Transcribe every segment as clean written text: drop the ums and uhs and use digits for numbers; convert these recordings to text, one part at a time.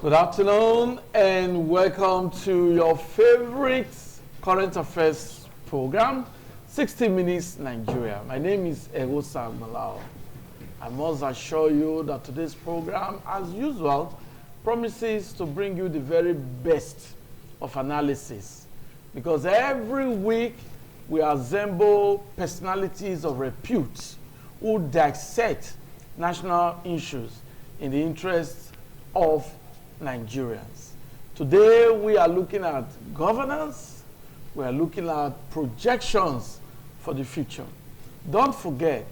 Good afternoon and welcome to your favorite current affairs program, 60 Minutes Nigeria. My name is Egosa Malao. I must assure you that today's program, as usual, promises to bring you the very best of analysis, because every week we assemble personalities of repute who dissect national issues in the interests of Nigerians. Today we are looking at governance, we are looking at projections for the future. Don't forget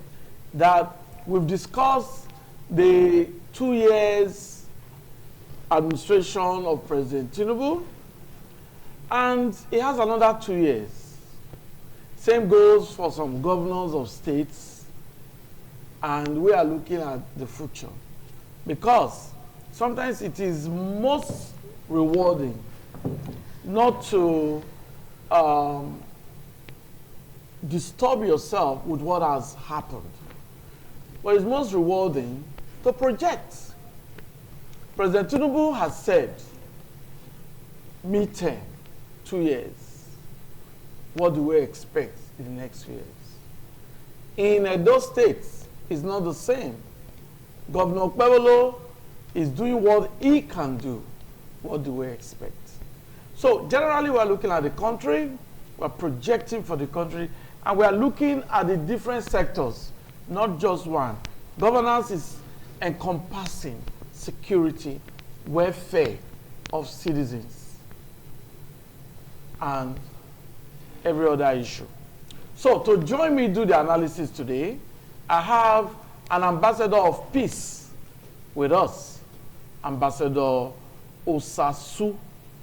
that we've discussed the 2 years administration of President Tinubu, and he has another 2 years. Same goes for some governors of states, and we are looking at the future, because sometimes it is most rewarding not to disturb yourself with what has happened, but it's most rewarding to project. President Tinubu has said, midterm, 2 years. What do we expect in the next 2 years? In Edo State, it's not the same. Governor Okpebholo is doing what he can do. What do we expect? So generally, we're looking at the country, we're projecting for the country, and we're looking at the different sectors, not just one. Governance is encompassing security, welfare of citizens, and every other issue. So to join me do the analysis today, I have an ambassador of peace with us, Ambassador Osasu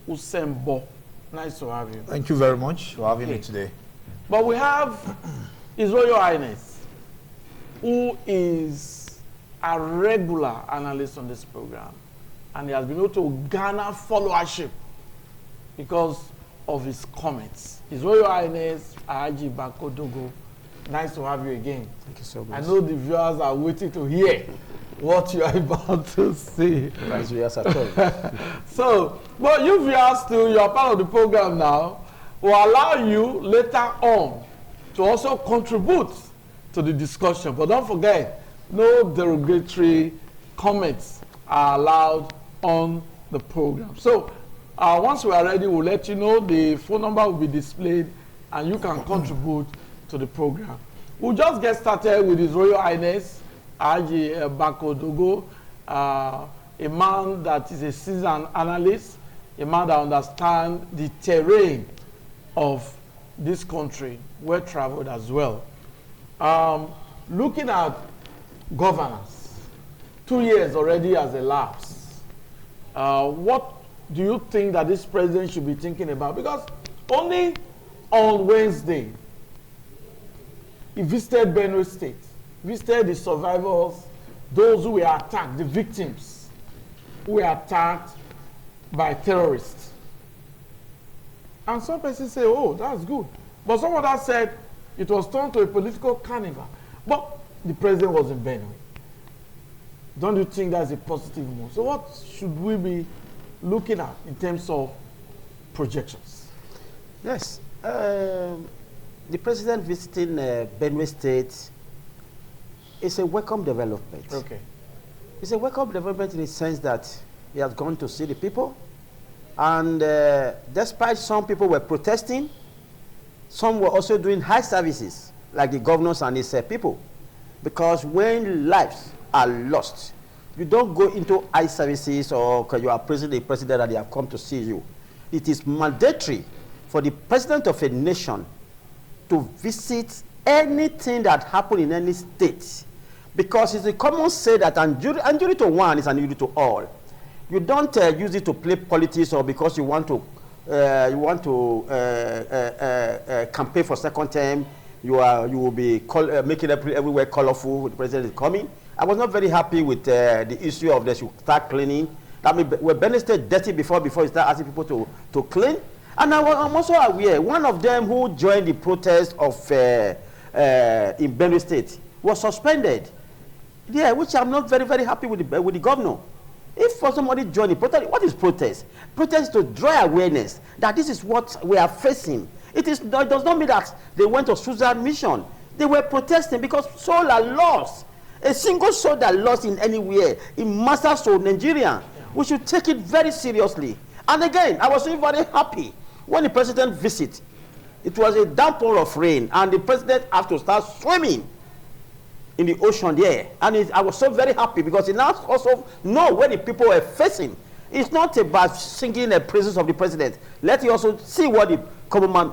Usembo. Nice to have you. Thank you very much for having me today. But we have His Royal Highness, who is a regular analyst on this program, and he has been able to garner followership because of his comments. His Royal Highness Aji Bakodogo. Nice to have you again. Thank you so much. I know the viewers are waiting to hear what you are about to say. Thanks, viewers at all. So, but you viewers too, you are part of the program now, will allow you later on to also contribute to the discussion. But don't forget, no derogatory comments are allowed on the program. So, once we are ready, we'll let you know. The phone number will be displayed and you can contribute to the program. We'll just get started with His Royal Highness Aji Bakodogo, a man that is a seasoned analyst, a man that understands the terrain of this country, well traveled as well. Looking at governance, 2 years already has elapsed. What do you think that this president should be thinking about? Because only on Wednesday, he visited Benue State, visited the survivors, those who were attacked, the victims who were attacked by terrorists. And some persons say, oh, that's good. But some others said it was turned to a political carnival. But the president was in Benue. Don't you think that's a positive move? So what should we be looking at in terms of projections? Yes. The president visiting Benue State is a welcome development. Okay. It's a welcome development in the sense that he has gone to see the people. And despite some people were protesting, some were also doing high services, like the governors and his people. Because when lives are lost, you don't go into high services or because you are praising the president that they have come to see you. It is mandatory for the president of a nation to visit anything that happened in any state, because it's a common say that injury to one is an injury to all. You don't use it to play politics or because you want to campaign for second term. You will be making everywhere colorful with the president is coming. I was not very happy with the issue of they should start cleaning. That means we're Benue State dirty before you start asking people to clean. And I'm also aware, one of them who joined the protest of in Benue State was suspended. Yeah, which I'm not very, very happy with the governor. If for somebody joining protest, what is protest? Protest is to draw awareness that this is what we are facing. It does not mean that they went to suicide mission. They were protesting because souls are lost. A single soul that lost in anywhere, it matters to Nigeria. We should take it very seriously. And again, I was very happy when the president visited. It was a downpour of rain, and the president had to start swimming in the ocean there. And I was so very happy because he now also know where the people were facing. It's not about singing the praises of the president. Let you also see what the common man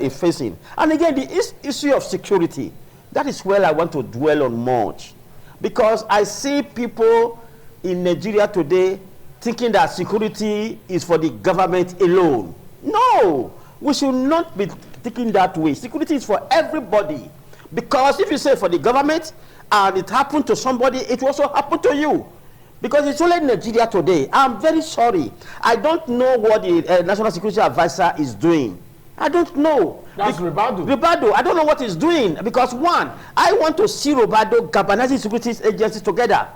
is facing. And again, the issue of security, that is where I want to dwell on much. Because I see people in Nigeria today thinking that security is for the government alone. No, we should not be thinking that way. Security is for everybody. Because if you say for the government and it happened to somebody, it will also happen to you. Because it's only Nigeria today. I'm very sorry. I don't know what the National Security Advisor is doing. I don't know. That's Ribadu. Ribadu, I don't know what he's doing. Because one, I want to see Ribadu galvanizing security agencies together.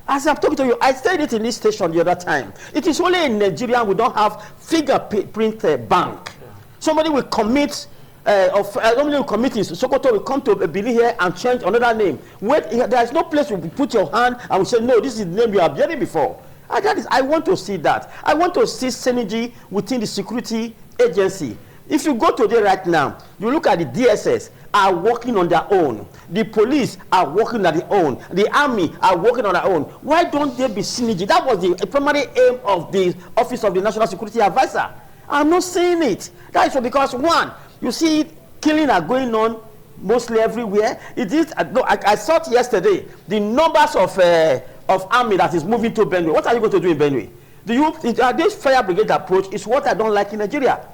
As I'm talking to you, I said it in this station the other time. It is only in Nigeria we don't have fingerprint bank. Yeah. Somebody will commit somebody will commit in Sokoto, will come to Benin here and change another name. There is no place you put your hand and we say, no, this is the name you have heard before. And that is, I want to see that. I want to see synergy within the security agency. If you go today right now, you look at the DSS are working on their own. The police are working on their own. The army are working on their own. Why don't there be synergy? That was the primary aim of the Office of the National Security Advisor. I'm not saying it. That is because, one, you see killing are going on mostly everywhere. It is. No, I saw it yesterday. The numbers of army that is moving to Benue. What are you going to do in Benue? This fire brigade approach is what I don't like in Nigeria.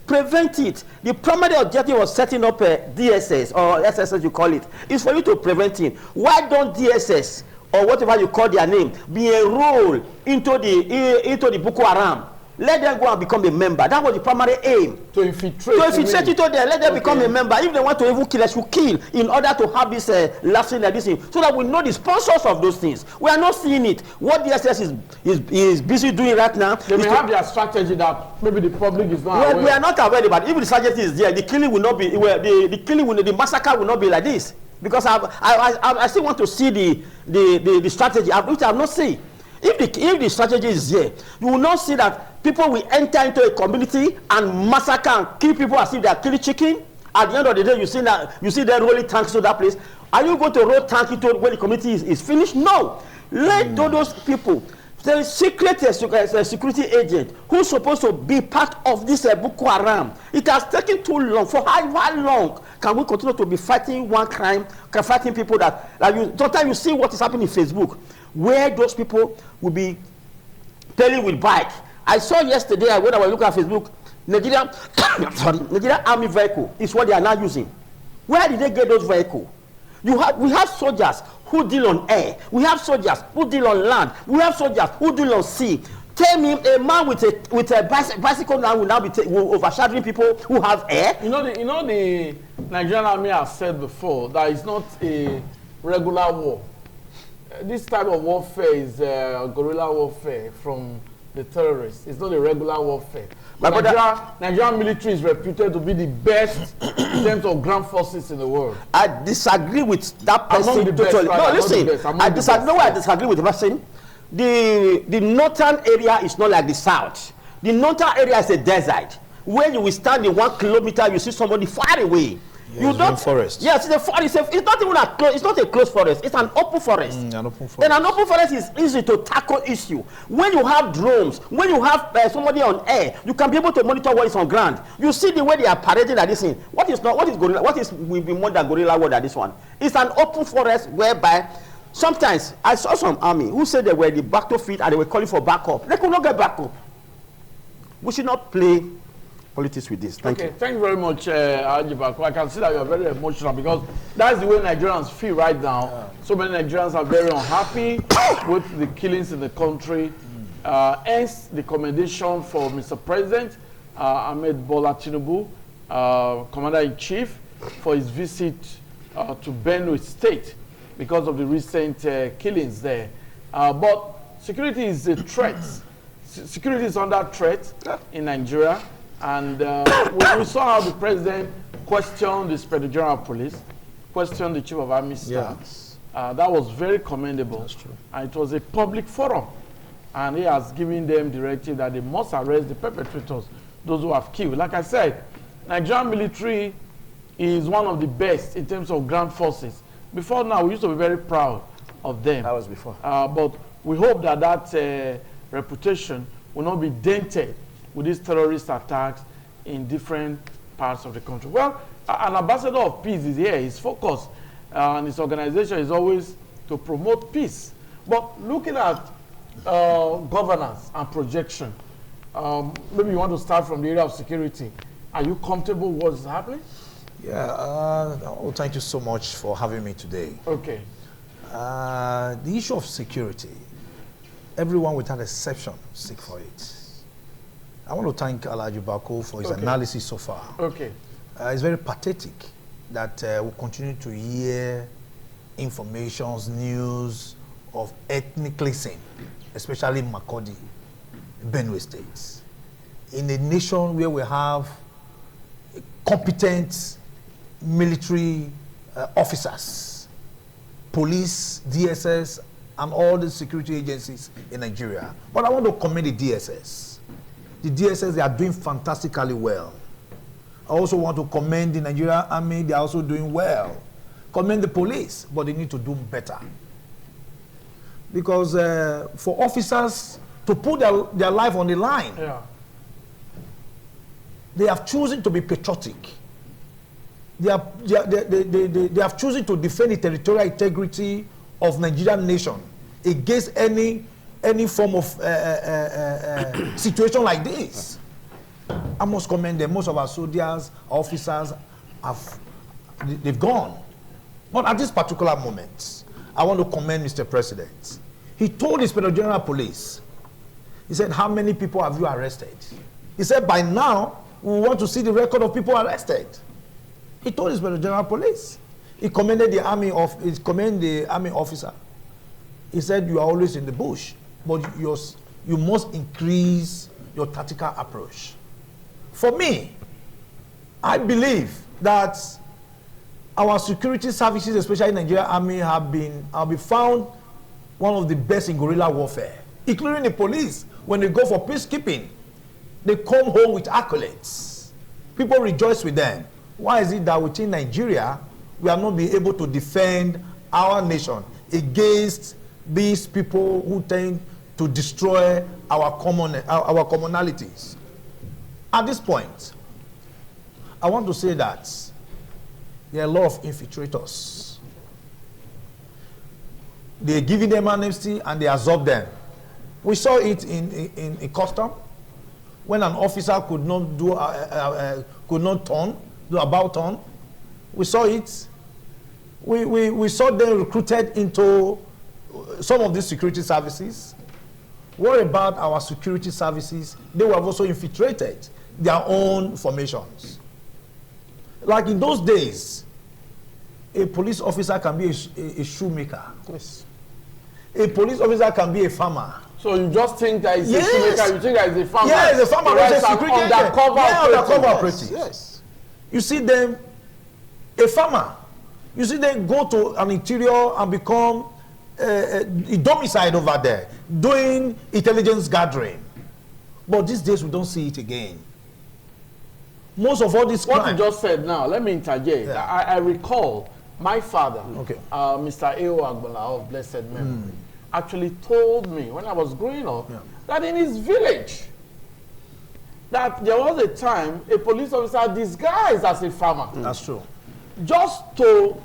Prevent it. The primary objective of setting up a DSS or SSS you call it is for you to prevent it. Why don't DSS or whatever you call their name be enrolled into the Boko Haram? Let them go and become a member. That was the primary aim. To infiltrate. To infiltrate into there. Let them become a member. If they want to even kill us, you kill in order to have this lasting like this thing, so that we know the sponsors of those things. We are not seeing it. What DSS is busy doing right now. They may have their strategy that maybe the public is not aware. We are not aware about it. If the strategy is there, the killing will not be. The massacre will not be like this. Because I still want to see the strategy, which I have not seen. If the strategy is there, you will not see that people will enter into a community and massacre and kill people as if they are killing chicken. At the end of the day, you see them rolling tanks to that place. Are you going to roll tank into when the community is finished? No. Let those people, the secret security agent who's supposed to be part of this Boko Haram, it has taken too long. For how long can we continue to be fighting one crime, fighting people sometimes you see what is happening in Facebook, where those people will be telling with bike. I saw yesterday when I was looking at Facebook, Nigeria army vehicle is what they are now using. Where did they get those vehicles? We have soldiers who deal on air. We have soldiers who deal on land. We have soldiers who deal on sea. Tell me, a man with a bicycle now will be overshadowing people who have air. You know the Nigerian army has said before that it's not a regular war. This type of warfare is guerrilla warfare from the terrorists. It's not a regular warfare. Nigerian military is reputed to be the best in terms of ground forces in the world. I disagree with that person totally. No, listen. I disagree with the person. The northern area is not like the south. The northern area is a desert. Where you will stand in 1 kilometer, you see somebody far away. Yeah, you don't forest. Yes, it's a forest. It's not even it's not a closed forest. It's an open forest. An open forest. And an open forest is easy to tackle issue. When you have drones, when you have somebody on air, you can be able to monitor what is on ground. You see the way they are parading at this thing. What is gorilla? What is will be more than gorilla war than this one? It's an open forest whereby sometimes I saw some army who said they were the battlefield and they were calling for backup. They could not get backup. We should not play politics with this. Thank you. Thank you very much, Ajibako. I can see that you are very emotional because that's the way Nigerians feel right now. Yeah. So many Nigerians are very unhappy with the killings in the country. Hence, the commendation for Mr. President Ahmed Bola Tinubu, Commander-in-Chief, for his visit to Benue State because of the recent killings there. But security is a threat. Security is under threat in Nigeria. And we saw how the president questioned the Inspector General of Police, questioned the Chief of Army Staff. Yes. That was very commendable. That's true. And it was a public forum. And he has given them directive that they must arrest the perpetrators, those who have killed. Like I said, Nigerian military is one of the best in terms of ground forces. Before now, we used to be very proud of them. That was before. But we hope that that reputation will not be dented with these terrorist attacks in different parts of the country. Well, an ambassador of peace is here. His focus and his organization is always to promote peace. But looking at governance and projection, maybe you want to start from the area of security. Are you comfortable with what's happening? Yeah, well, thank you so much for having me today. Okay. The issue of security, everyone without exception seek for it. I want to thank Alhaji Bako for his analysis so far. Okay. It's very pathetic that we continue to hear informations, news of ethnic cleansing, especially in Makurdi, Benue State. In a nation where we have competent military officers, police, DSS, and all the security agencies in Nigeria. But I want to commend the DSS. The DSS, they are doing fantastically well. I also want to commend the Nigerian Army, they are also doing well. Commend the police, but they need to do better. Because for officers to put their life on the line, they have chosen to be patriotic. They have chosen to defend the territorial integrity of Nigerian nation against any form of situation like this. I must commend them. Most of our soldiers, officers, they've gone. But at this particular moment, I want to commend Mr. President. He told the Inspector General of Police, he said, how many people have you arrested? He said, by now, we want to see the record of people arrested. He told the Inspector General of Police. He commended the army officer. He said, you are always in the bush, but you must increase your tactical approach. For me, I believe that our security services, especially Nigerian Army, have been found one of the best in guerrilla warfare, including the police. When they go for peacekeeping, they come home with accolades. People rejoice with them. Why is it that within Nigeria, we have not been able to defend our nation against these people who tend to destroy our commonalities? At this point, I want to say that there are a lot of infiltrators. They're giving them amnesty and they absorb them. We saw it in custom when an officer could not do about turn. We saw it. We saw them recruited into some of these security services. What about our security services? They were also infiltrated their own formations. Like in those days, a police officer can be a shoemaker. Yes. A police officer can be a farmer. So you just think that it's a shoemaker, you think that it's a farmer? Yeah, it's a farmer. It's an undercover operative. Yes. You see them, a farmer. You see them go to an interior and become a domicile over there, doing intelligence gathering. But these days we don't see it again. Most of all this What you just said now, let me interject. Yeah. I recall my father, Okay. Mr. Eo Agbola of blessed memory, actually told me when I was growing up that in his village, that there was a time a police officer disguised as a farmer. That's true. Just to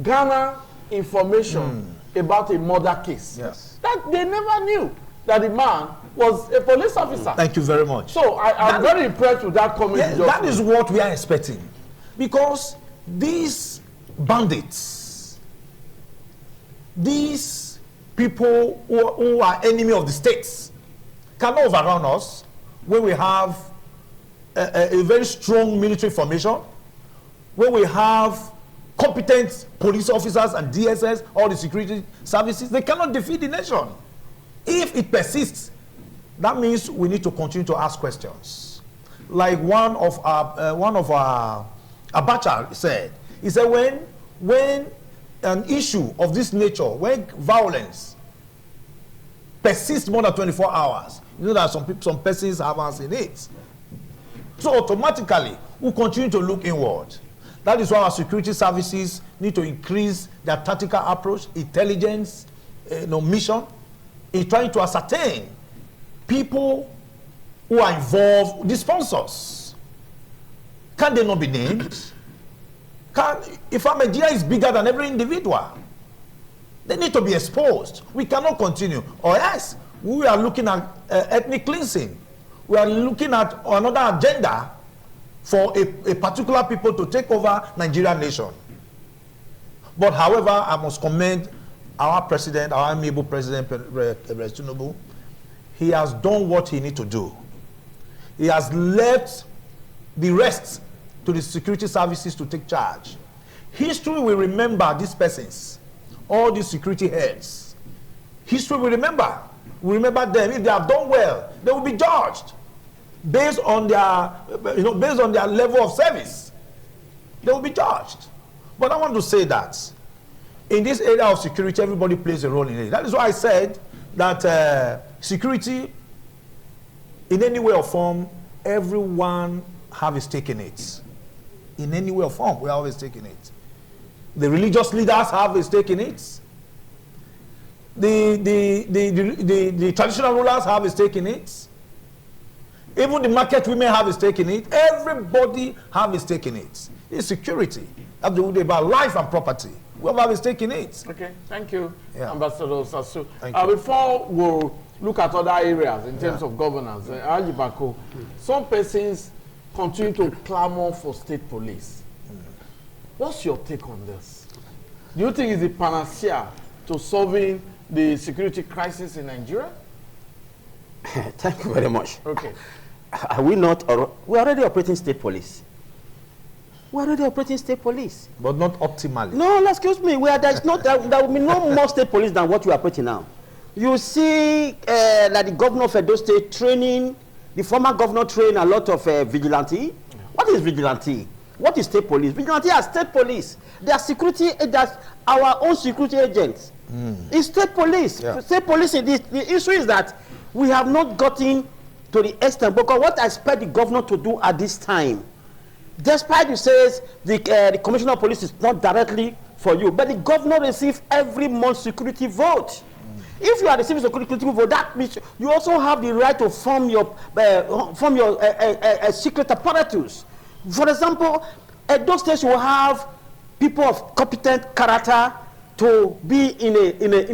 garner information about a murder case. Yes. That they never knew that the man was a police officer. Thank you very much. So I'm very impressed with that comment. Yeah, that is what we are expecting. Because these bandits, these people who are enemy of the states, cannot overrun us when we have a very strong military formation, when we have competent police officers and DSS, all the security services. They cannot defeat the nation. If it persists, that means we need to continue to ask questions. Like one of our Abacha said, he said when an issue of this nature, when violence persists more than 24 hours, you know that some persons have hands in it. So automatically, we continue to look inward. That is why our security services need to increase their tactical approach, intelligence, mission, in trying to ascertain people who are involved, the sponsors. Can they not be named? If Nigeria is bigger than every individual, they need to be exposed. We cannot continue. Or else, we are looking at ethnic cleansing. We are looking at another agenda for a particular people to take over Nigerian nation. But however, I must commend our president, our amiable president, Tinubu. He has done what he needs to do. He has left the rest to the security services to take charge. History will remember these persons, all these security heads. History will remember. We remember them. If they have done well, they will be judged based on their, based on their level of service. They will be judged. But I want to say that in this area of security, everybody plays a role in it. That is why I said that security, in any way or form, everyone have a stake in it. In any way or form, we have a stake in it. The religious leaders have a stake in it. The traditional rulers have a stake in it. Even the market women have a stake in it. Everybody have a stake in it. It's security. That's about life and property. We have a stake in it. Okay, thank you, Yeah. Ambassador Sasu. Thank you. Before we look at other areas in terms of governance, Ajibako, some persons continue to clamor for state police. What's your take on this? Do you think it's a panacea to solving the security crisis in Nigeria? Thank you very much. Okay. Are we not? We're already operating state police. We're already operating state police. But not optimally. No, excuse me. There will be no more state police than what we are operating now. You see, like the governor of Edo State training, the former governor trained a lot of vigilante. Yeah. What is vigilante? What is state police? Vigilante are state police. They are security. That's our own security agents. It's state police. Yeah. State police. The issue is that we have not gotten to the extent, because what I expect the governor to do at this time, despite you says the commissioner of police is not directly for you, but the governor receives every month security vote. If you are receiving security vote, that means you also have the right to form your secret apparatus. For example, at those states you will have people of competent character to be in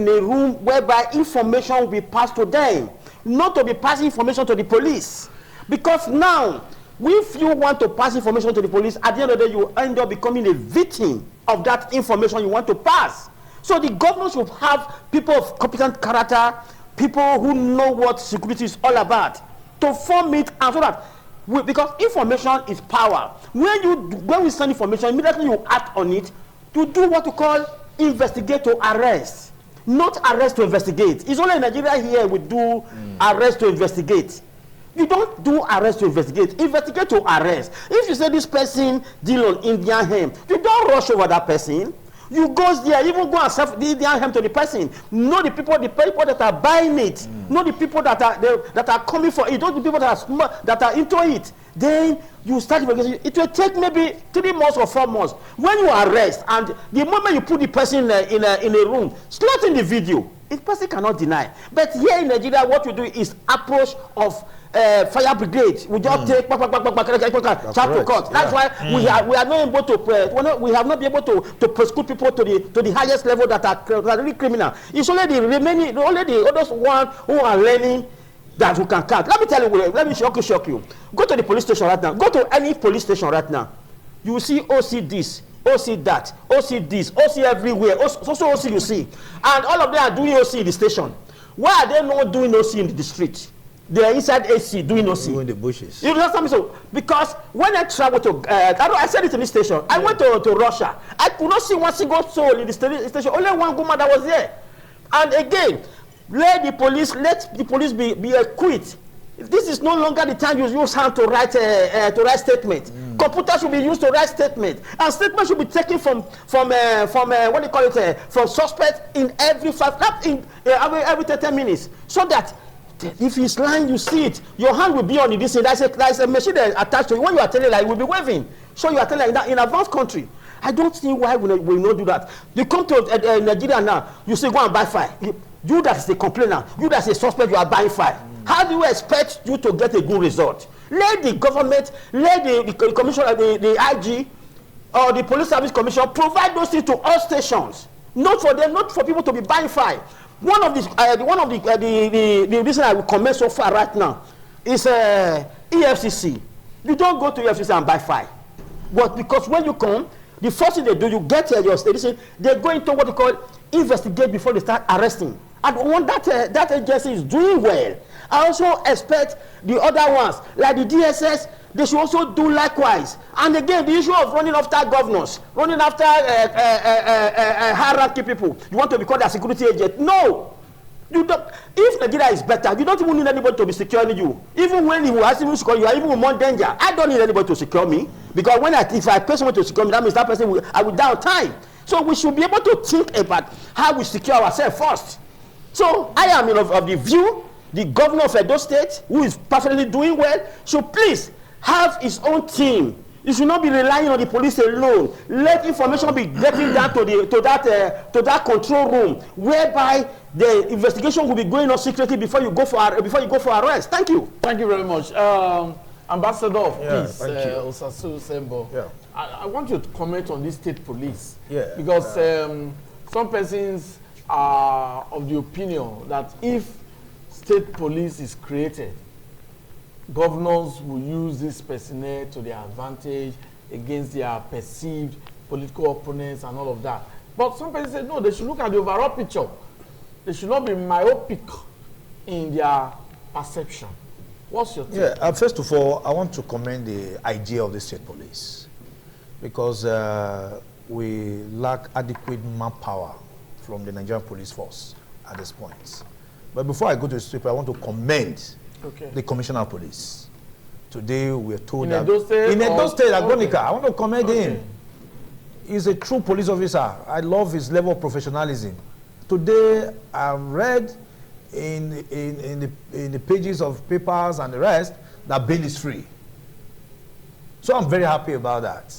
a room whereby information will be passed to them, not to be passing information to the police. Because now, if you want to pass information to the police, at the end of the day, you end up becoming a victim of that information you want to pass. So the government should have people of competent character, people who know what security is all about, to form it, and so that, because information is power. When we send information, immediately you act on it to do what you call investigate to arrest, not arrest to investigate. It's only in Nigeria here we do arrest to investigate. You don't do arrest to investigate. Investigate to arrest. If you say this person deal on Indian hemp, you don't rush over that person. You go there, even go and serve the Indian hemp to the person. Know the people that are buying it. Know the people that are coming for it. Know the people that are into it. Then you start investigation. It will take maybe 3 months or 4 months. When you arrest, and the moment you put the person in a room, slot in the video, the person cannot deny. But here in Nigeria, what we do is approach of fire brigade. We just take to court. That's why we are not able to we have not been able to prosecute people to the highest level that are really criminal. It's only the remaining, only the others one who are learning that who can count. Let me tell you, let me shock you. Go to the police station right now. Go to any police station right now. You will see OC this, OC that, OC this, OC everywhere. Also OC you see. And all of them are doing OC in the station. Why are they not doing OC in the street? They are inside AC doing OC. In the bushes. You understand me? So, because when I travel to, I said it in this station. I went to Russia. I could not see one single soul in the station. Only one woman that was there. And again, let the police be equipped. This is no longer the time you use hand to write statement. Computer should be used to write statement, and statement should be taken from what do you call it, from suspect in every every 30 minutes, so that if he's lying, you see it. Your hand will be on this. There's a machine that attached to it. When you are telling like, it will be waving. So you are telling like, in advanced country. I don't see why we not do that. You come to Nigeria now, you say go and buy file. You that is a complainer, you that is a suspect, you are buying file. How do you expect you to get a good result? Let the government, let the commissioner, the IG, or the police service commission provide those things to all stations. Not for them, not for people to be buying file. One of the reason I will comment so far right now is EFCC. You don't go to EFCC and buy file, but because when you come, the first thing they do, you get your station. They go into what they call investigate before they start arresting. And when that agency is doing well, I also expect the other ones like the DSS. They should also do likewise. And again, the issue of running after governors, running after hierarchy people. You want to be called a security agent? No. You don't. If Nigeria is better, you don't even need anybody to be securing you. Even when you ask him to secure you, are even in more danger. I don't need anybody to secure me, because if I pay someone to secure me, that means that person I will die on time. So we should be able to think about how we secure ourselves first. So I am of the view, the governor of Edo State, who is perfectly doing well, should please have his own team. You should not be relying on the police alone. Let information be getting down to that control room, whereby the investigation will be going on secretly before you go for arrest. Thank you. Thank you very much, Ambassador of Peace, Osasu Sembo. Yeah. I want you to comment on this state police. Yeah. Because some persons are of the opinion that if state police is created, governors will use this personnel to their advantage against their perceived political opponents and all of that. But some people say, no, they should look at the overall picture. They should not be myopic in their perception. What's your take? Yeah, first of all, I want to commend the idea of the state police, because we lack adequate manpower from the Nigerian police force at this point. But before I go to the state, I want to commend the Commissioner of Police. Today we are told in that Edo State, in Edo State, Agonika, I want to commend him. He's a true police officer. I love his level of professionalism. Today I read in the pages of papers and the rest that bail is free. So I'm very happy about that.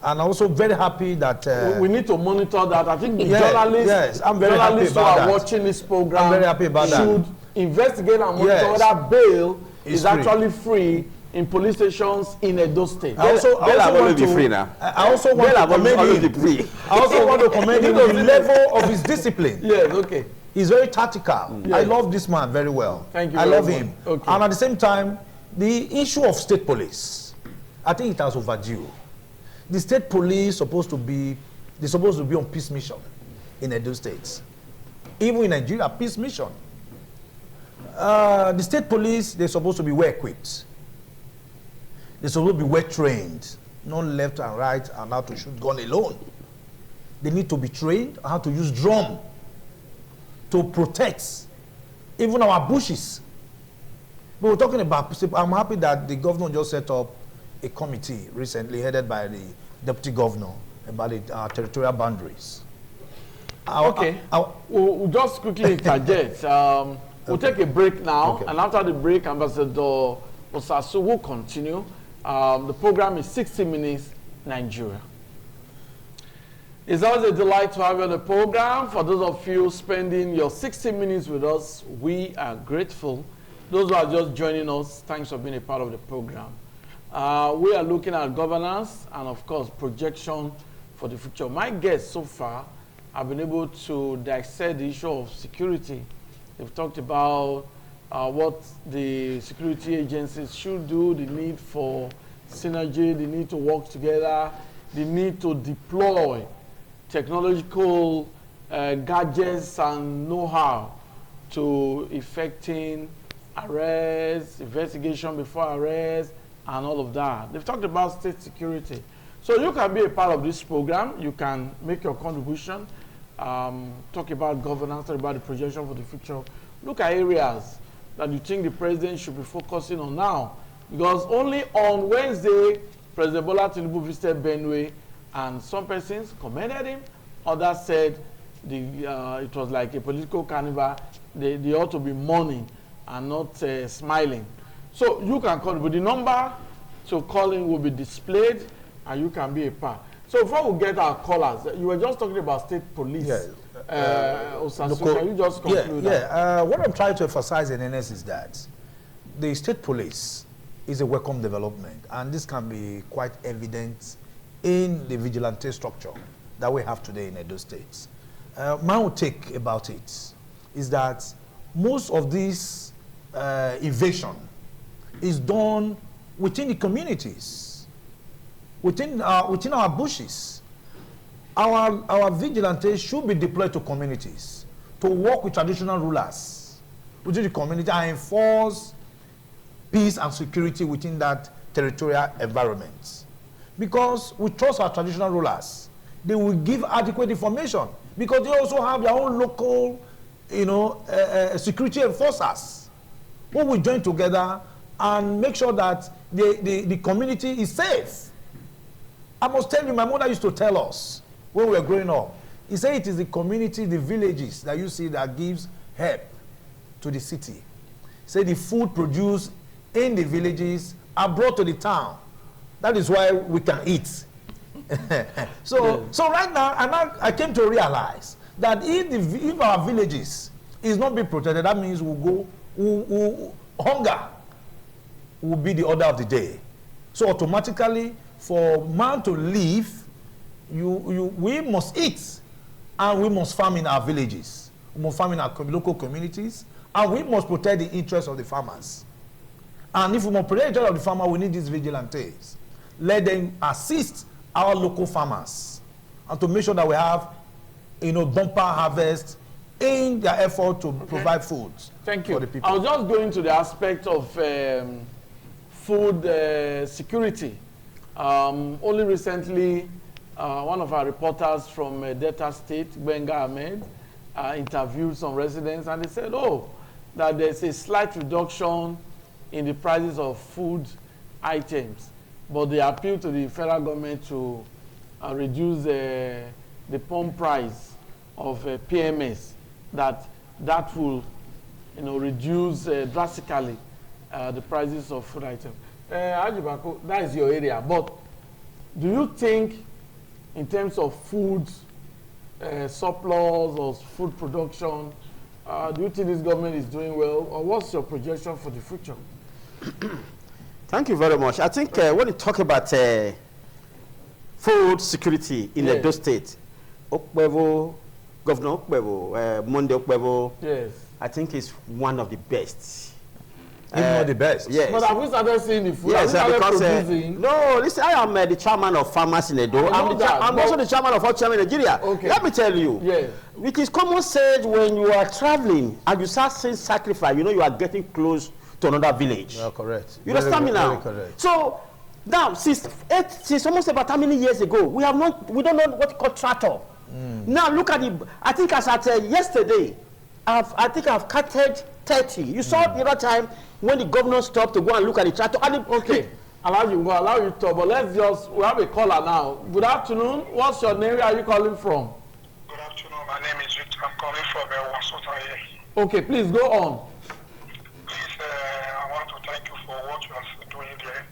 And I'm also very happy that we need to monitor that. I think the journalists, I'm very happy about who are that. watching this program, I'm very happy about should investigate and monitor whether bail is free. Actually free in police stations in Edo State. Bail have always been free now. I also want to commend him. I also want to commend him on the level of his discipline. Yes, okay. He's very tactical. Yes. I love this man very well. Thank you. I love him. Okay. And at the same time, the issue of state police, I think it has overdue. The state police they're supposed to be on peace mission in Edo State. Even in Nigeria, peace mission. The state police, they're supposed to be well equipped. They're supposed to be well trained, not left and right and how to shoot gun alone. They need to be trained on how to use drum to protect even our bushes. But we're talking about, I'm happy that the governor just set up a committee recently headed by the deputy governor about the territorial boundaries. We'll just quickly interject. We'll take a break now, and after the break, Ambassador Osasu will continue. The program is 60 Minutes Nigeria. It's always a delight to have you on the program. For those of you spending your 60 minutes with us, we are grateful. Those who are just joining us, thanks for being a part of the program. We are looking at governance and, of course, projection for the future. My guests so far have been able to dissect the issue of security. They've talked about what the security agencies should do, the need for synergy, the need to work together, the need to deploy technological gadgets and know-how to effecting arrest, investigation before arrest, and all of that. They've talked about state security. So you can be a part of this program. You can make your contribution. talk about governance, talk about the projection for the future, look at areas that you think the president should be focusing on now. Because only on Wednesday, President Bola Tinubu visited Benue, and some persons commended him, others said it was like a political carnival. They ought to be mourning and not smiling. So you can call, but the number to call in will be displayed, and you can be a part. So before we get our callers, you were just talking about state police. Osasu, can you just conclude that? What I'm trying to emphasize in NS is that the state police is a welcome development, and this can be quite evident in the vigilante structure that we have today in Edo State. My own take about it is that most of this evasion is done within the communities, within our bushes. Our vigilantes should be deployed to communities to work with traditional rulers within the community and enforce peace and security within that territorial environment. Because we trust our traditional rulers. They will give adequate information because they also have their own local, security enforcers who will join together and make sure that the community is safe. I must tell you, my mother used to tell us when we were growing up, he said it is the community, the villages that you see that gives help to the city. He said the food produced in the villages are brought to the town. That is why we can eat. So right now, I came to realize that if our villages is not being protected, that means hunger will be the order of the day. So automatically, for man to live, we must eat, and we must farm in our villages. We must farm in our local communities, and we must protect the interests of the farmers. And if we must protect the interests of the farmer, we need these vigilantes. Let them assist our local farmers, and to make sure that we have, bumper harvest in their effort to provide food. Thank you. For the people. I was just going to the aspect of food security. Only recently, one of our reporters from Delta State, Benga Ahmed, interviewed some residents, and they said, that there's a slight reduction in the prices of food items, but they appeal to the federal government to reduce the pump price of PMS, that will reduce drastically the prices of food items. Ajibako, that is your area, but do you think in terms of food surplus or food production, do you think this government is doing well, or what's your projection for the future? Thank you very much. I think when you talk about food security in Edo State, Governor Okpevo, Monday Okpevo, I think is one of the best. If not the best. Yes. But have we started seeing the food? Yes, because no, listen, I am the chairman of farmers in Edo. I'm also the chairman of all chairman in Nigeria. Okay. Let me tell you, it is common sense when you are traveling and you start seeing sacrifice, you are getting close to another village. Yeah, correct. You understand me now? So now, since almost about how many years ago, we don't know what you call tractor. Now look at it. I think as at yesterday, I think I've counted 30. You saw the other time when the governor stopped to go and look at the tractor. Okay, allow you to talk, but we have a caller now. Good afternoon. What's your name? Where are you calling from? Good afternoon. My name is Victor. I'm calling from Wasota here. Okay, please go on. Please, I want to thank you for what you are doing there.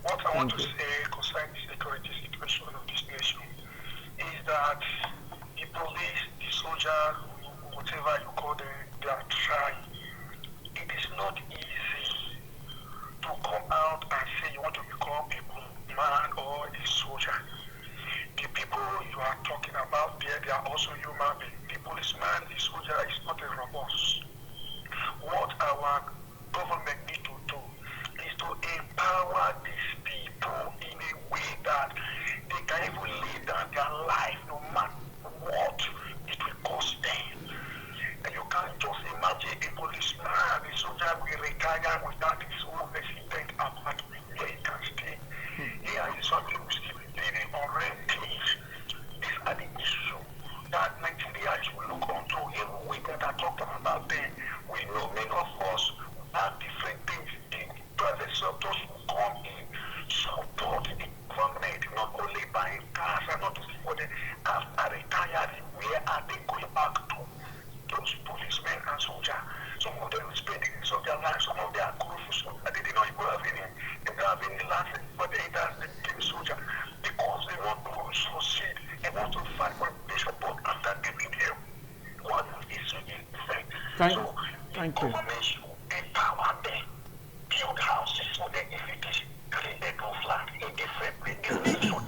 What I want to say concerning the security situation of this nation is that the police, the soldier, whatever you call them, they are trying. It is not easy to come out and say you want to become a man or a soldier. The people you are talking about there, they are also human beings. The policeman, the soldier is not a robot. What our government need to do is to empower these people in a way that they can even lay down their life no matter what it will cost them. And you can just imagine a those who come in support the government, not only buying cars and not just for them after retiring. Where are they going back to? Those policemen and soldiers. Some of them are spending some of their lives, some of them are corruption, and they did not even have any license, but they became soldier because they want to succeed, they want to fight for the support after giving them what is different. Thank you. Government should empower them, build houses for their education, create bedroom flat in different places,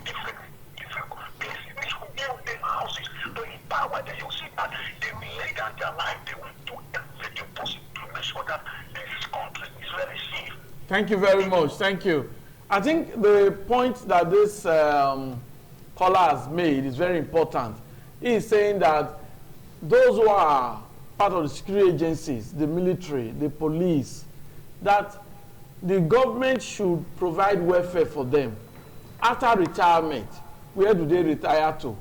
different places. They should build them houses to empower them. You see that they will lay down their life, they will do everything possible to make sure that this country is very safe. Thank you very much. Thank you. I think the point that this caller has made is very important. He is saying that those who are part of the security agencies, the military, the police, that the government should provide welfare for them. After retirement, where do they retire to?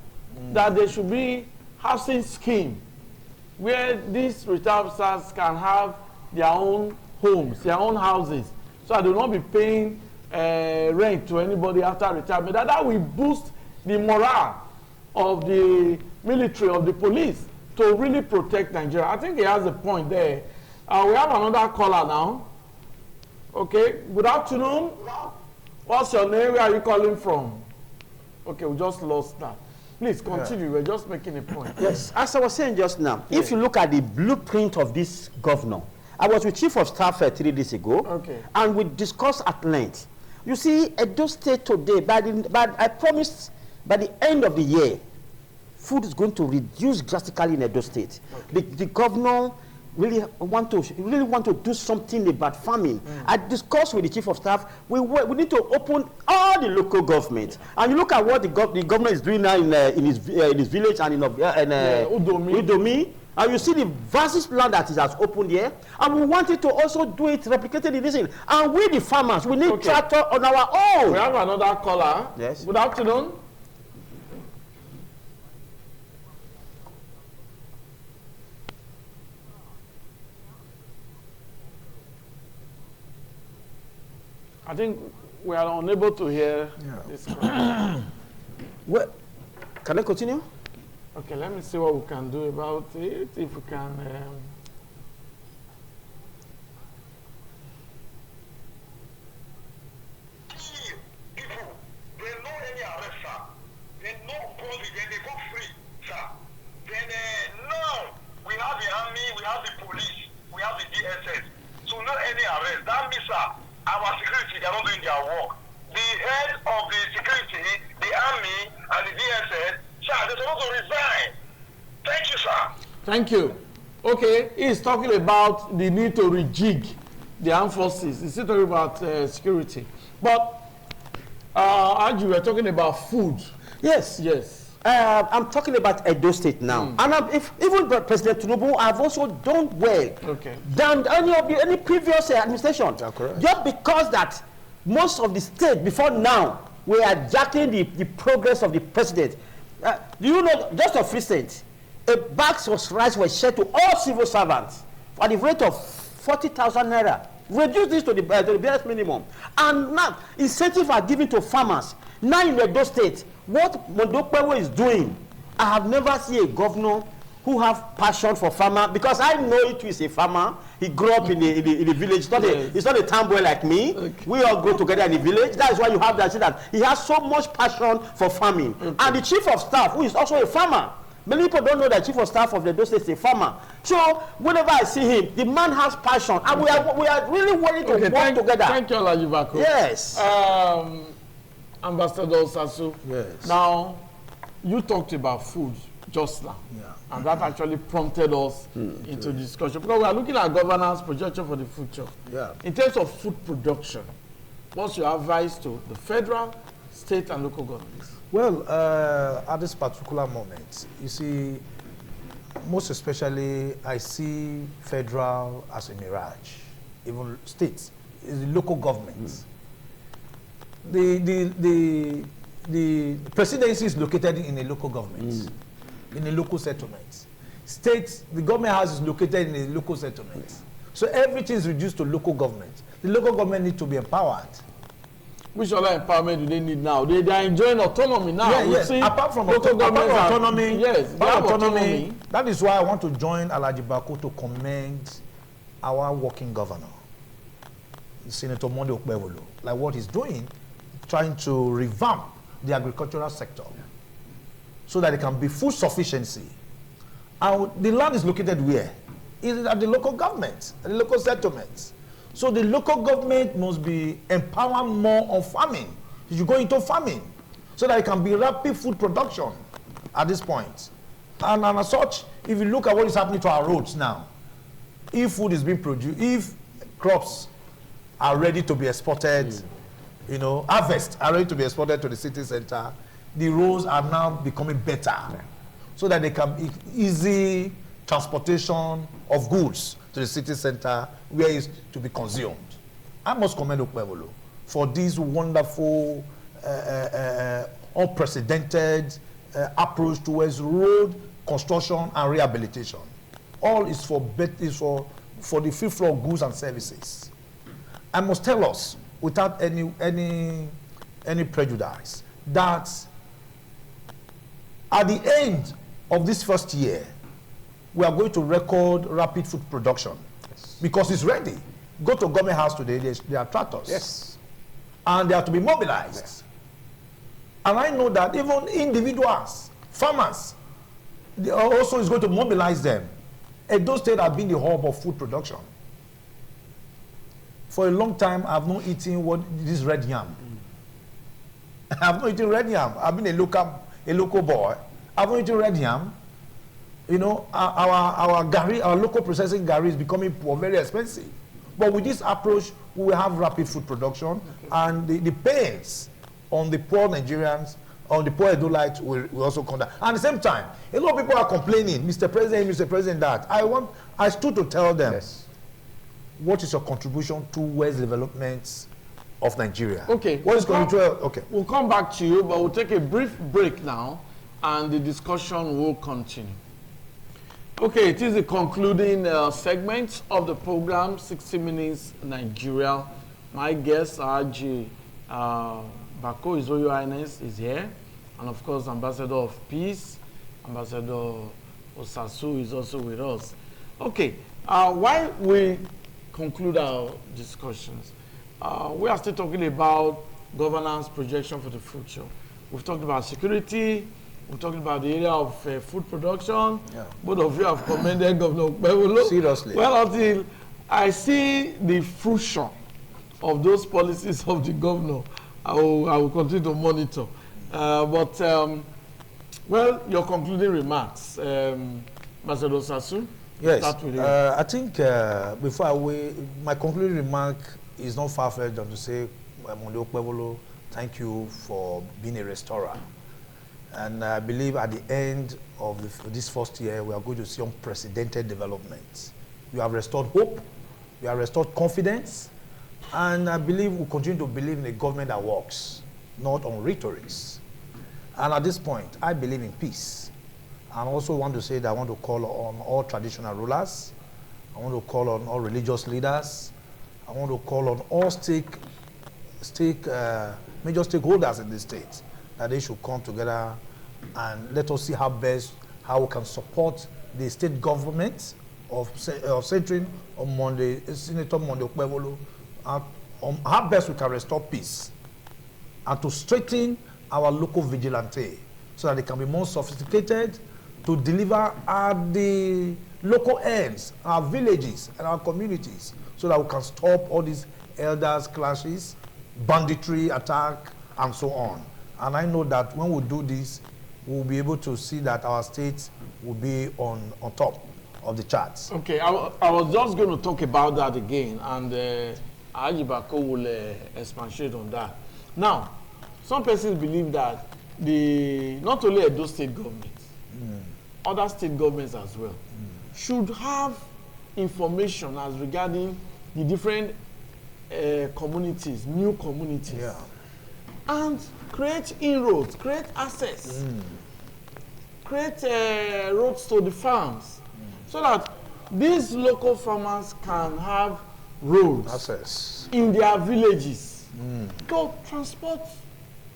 That there should be housing scheme where these retired officers can have their own homes, their own houses, so they will not be paying rent to anybody after retirement. That will boost the morale of the military, of the police, to really protect Nigeria. I think he has a point there. We have another caller now. Okay, good afternoon. What's your name? Where are you calling from? Okay, we just lost that. Please continue. Yeah. We're just making a point. Yes, as I was saying just now, if you look at the blueprint of this governor, I was with Chief of Staff 3 days ago, and we discussed at length. You see, Edo State today, but I promised by the end of the year, food is going to reduce drastically in Edo State. The governor really want to do something about farming. I discussed with the Chief of Staff. We need to open all the local government. And you look at what the governor is doing now in his village and in Udomi. And you see the vast land that it has opened here, and we wanted to also do it, replicated in this thing. And we, the farmers, we need tractor on our own. We have another caller. Yes. Good afternoon. I think we are unable to hear this caller. Well, can I continue? Okay, let me see what we can do about it. If we can. People, they know any arrest, sir. They know police, then they go free, sir. Then now we have the army, we have the police, we have the DSS. So not any arrest. That means, sir, our security, they are not doing their work. The head of the security, the army, and the DSS, sir, they're supposed to resign. Thank you, sir. Thank you. Okay, he's talking about the need to rejig the armed forces. He's still talking about security. But, as you were talking about food. Yes. Yes. I'm talking about Edo State now. And even President Tinubu have also done well than any previous administration. Just because that most of the state before now we are jacking the progress of the president. Do you know, just of recent, a bags of rice was shared to all civil servants at the rate of 40,000 naira. Reduce this to the barest minimum. And now, incentives are given to farmers. Now in Edo State, what Mondokpewo is doing, I have never seen a governor who have passion for farmer, because I know it is a farmer. He grew up in the village. It's not a town boy like me. We all go together in the village. That is why you have that. See that he has so much passion for farming. And the Chief of Staff, who is also a farmer. Many people don't know that Chief of Staff of the Edo State is a farmer. So whenever I see him, the man has passion, and we are really willing to work together. Thank you, Alhaji Bako. Yes. Ambassador Sasu. Yes. Now, you talked about food just now, and that actually prompted us into discussion, because we are looking at governance projection for the future. In terms of food production, what's your advice to the federal, state, and local governments? Well, at this particular moment, you see, most especially, I see federal as a mirage, even states, the local governments. The presidency is located in a local government, in a local settlement. States, the government house is located in a local settlement. So everything is reduced to local government. The local government need to be empowered. Which other empowerment do they need now? They are enjoying autonomy now. Yeah, We yes. see Apart from local governments are- autonomy, yes, they have autonomy. That is why I want to join Alhaji Bako to commend our working governor, Senator Monday Okpebholo, like what he's doing, trying to revamp the agricultural sector so that it can be food sufficiency. And the land is located where? It is at the local government, at the local settlements. So the local government must be empowered more on farming. You should go into farming so that it can be rapid food production at this point. And as such, if you look at what is happening to our roads now, if food is being produced, if crops are ready to be exported, you know, harvest are ready to be exported to the city center, the roads are now becoming better so that they can be easy transportation of goods to the city center where it's to be consumed. I must commend Okpebholo for this wonderful, unprecedented approach towards road construction and rehabilitation. All is for the free flow of goods and services. I must tell us, without any prejudice, that at the end of this first year, we are going to record rapid food production because it's ready. Go to government house today, there are tractors. Yes. And they have to be mobilized. Yes. And I know that even individuals, farmers, they also is going to mobilize them. Edo State have been the hub of food production. For a long time, I've not eaten this red yam. I've not eaten red yam. I've been a local boy. I've not eaten red yam. You know, our gari, our local processing gari is becoming very expensive. But with this approach, we will have rapid food production, and the pains on the poor Nigerians, on the poor Edolites will also come down. And at the same time, a lot of people are complaining, Mr. President, that. I stood to tell them, yes, what is your contribution towards the development of Nigeria? Okay. What is contribution? Okay. We'll come back to you, but we'll take a brief break now, and the discussion will continue. Okay, it is the concluding segment of the program, 60 Minutes Nigeria. My guest, Alhaji Bako, His Royal Highness, is here. And of course, Ambassador of Peace, Ambassador Osasu is also with us. Okay, while we conclude our discussions, we are still talking about governance projection for the future. We've talked about security. We're talking about the area of food production. Yeah. Both of you have commended Governor Okpebholo. Seriously. Well, until I see the fruition of those policies of the governor, I will continue to monitor. Well, your concluding remarks, Ambassador Sasu. Yes, I think my concluding remark is not far-fetched than to say, Monday Okpebholo, thank you for being a restorer. And I believe at the end of this first year, we are going to see unprecedented developments. We have restored hope, we have restored confidence, and I believe we'll continue to believe in a government that works, not on rhetorics. And at this point, I believe in peace. I also want to say that I want to call on all traditional rulers, I want to call on all religious leaders, I want to call on all major stakeholders in the state, that they should come together and let us see how we can support the state government of centering on Senator Monday Okpebholo, on how best we can restore peace and to strengthen our local vigilante so that they can be more sophisticated to deliver at the local ends, our villages and our communities, so that we can stop all these elders clashes, banditry attack, and so on. And I know that when we do this, we'll be able to see that our state will be on top of the charts. Okay, I was just going to talk about that again, and Alhaji Bako will expatiate on that. Now, some persons believe that not only Edo State government, other state governments as well, should have information as regarding the different communities, new communities. Yeah. And create inroads, create access, create roads to the farms, so that these local farmers can have roads Access. in their villages to transport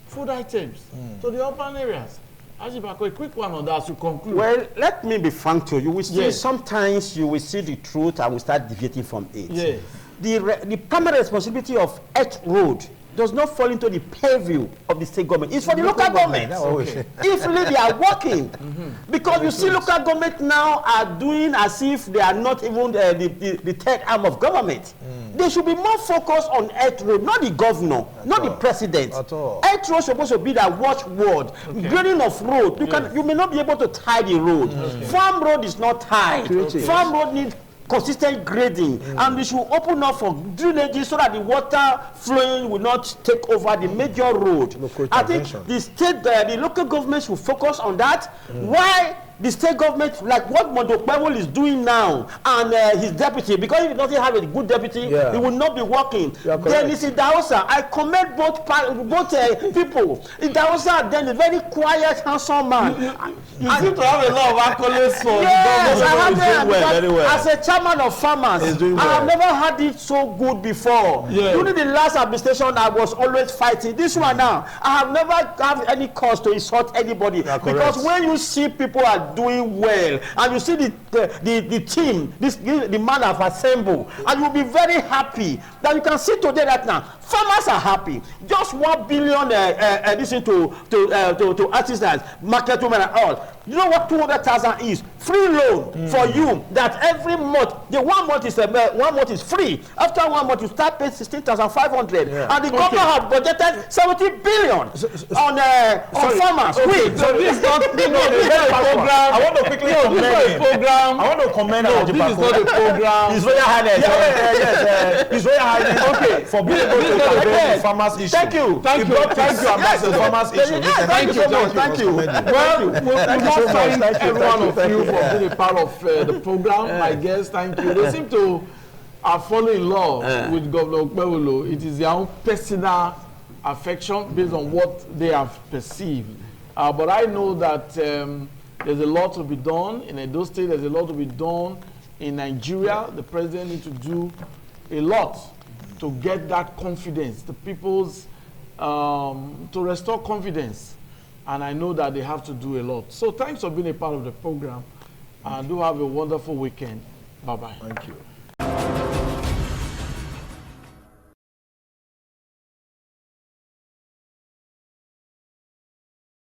food items to the urban areas. Ajibako, a quick one on that to conclude. Well, let me be frank to you. We still Yes. sometimes you will see the truth and we start deviating from it. Yes. The primary responsibility of Earth Road does not fall into the purview of the state government. It's for the local government. Okay. If really they are working. Because you see local government now are doing as if they are not even the third arm of government. They should be more focused on Earth Road, not the governor, not the president. At all. Earth Road is supposed to be the watchword. Grading of road. You may not be able to tie the road. Farm road is not tied. Farm road needs consistent grading, and we should open up for drainage so that the water flowing will not take over the major road. I think the state, the local government should focus on that. Why the state government, like what Mondokpewo is doing now, and his deputy, because if he doesn't have a good deputy, he will not be working. Then it's Idahosa. I commend both people. Idahosa, then a very quiet, handsome man. You seem to have a lot of accolades for Yes, the I have government. them. As a chairman of farmers, I have never had it so good before. Yeah. During the last administration, I was always fighting. This one now, I have never had any cause to insult anybody. Because when you see people are doing well, and you see the team, the man have assembled, and you'll be very happy that you can see today right now. Farmers are happy. Just 1 billion addition to artisans, market women and all. You know what 200,000 is? Free loan for you that every month, the 1 month is free. After 1 month, you start paying 16,500. And the government have budgeted 70 billion on farmers. Wait, So this is not a program. I want to quickly program. I want to comment on This is not a program. His Royal Highness. Yes. His Royal Highness. Okay. For being able This to is not a campaign the farmers issue. Thank you. Thank you. Thank you. The farmers issue. Yes, thank you so much. Thank you. Well, we must so much. thank Thank you. every Thank one you. of Thank you you. for being a part of the program. My guests, thank you. They seem to have fallen in love with Governor Okpewolo. It is their own personal affection based on what they have perceived. But I know that there's a lot to be done in Edo State. There's a lot to be done in Nigeria. The president needs to do a lot to get that confidence, the people's, to restore confidence. And I know that they have to do a lot. So thanks for being a part of the program. And do have a wonderful weekend. Bye-bye. Thank you.